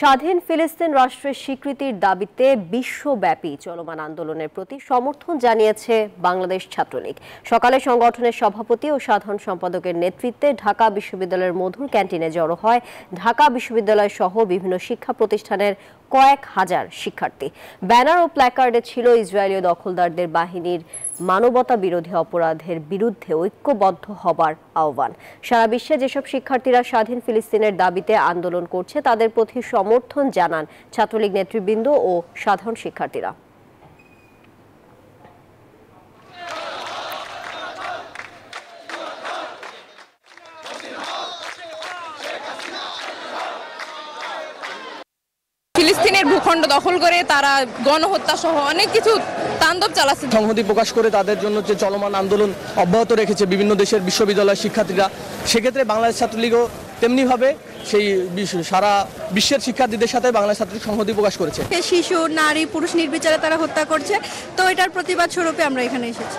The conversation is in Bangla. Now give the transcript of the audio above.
স্বাধীন ফিলিস্তিন রাষ্ট্রের স্বীকৃতির দাবিতে বিশ্বব্যাপী চলমান আন্দোলনের প্রতি সমর্থন জানিয়েছে বাংলাদেশ ছাত্রলীগ। সকালে সংগঠনের সভাপতি ও সাধারণ সম্পাদকের নেতৃত্বে ঢাকা বিশ্ববিদ্যালয়ের মধুর ক্যান্টিনে জড়ো হয় ঢাকা বিশ্ববিদ্যালয় সহ বিভিন্ন শিক্ষা প্রতিষ্ঠানের কয়েক হাজার শিক্ষার্থী। ব্যানার ও প্ল্যাকার্ডে ছিল ইসরায়েলীয় দখলদারদের বাহিনীর মানবতা বিরোধী অপরাধের বিরুদ্ধে ঐক্যবদ্ধ হবার আহ্বান। সারা বিশ্বে যেসব শিক্ষার্থীরা স্বাধীন ফিলিস্তিনের দাবিতে আন্দোলন করছে তাদের প্রতি সমর্থন জানান ছাত্রলীগ নেতৃবৃন্দ ও সাধারণ শিক্ষার্থীরা। ফিলিস্তিনের ভূখণ্ড দখল করে তারা গণহত্যা সহ অনেক কিছু তাণ্ডব চালাচ্ছে। সংহতি প্রকাশ করে তাদের জন্য যে চলমান আন্দোলন অব্যাহত রেখেছে বিভিন্ন দেশের বিশ্ববিদ্যালয়ের শিক্ষার্থীরা, সেক্ষেত্রে বাংলাদেশ ছাত্রলীগও তেমনিভাবে সেই সারা বিশ্বের শিক্ষার্থীদের সাথে বাংলাদেশ ছাত্রলীগ সংহতি প্রকাশ করেছে। শিশু, নারী, পুরুষ নির্বিচারে তারা হত্যা করছে, তো এটার প্রতিবাদ স্বরূপে আমরা এখানে এসেছি।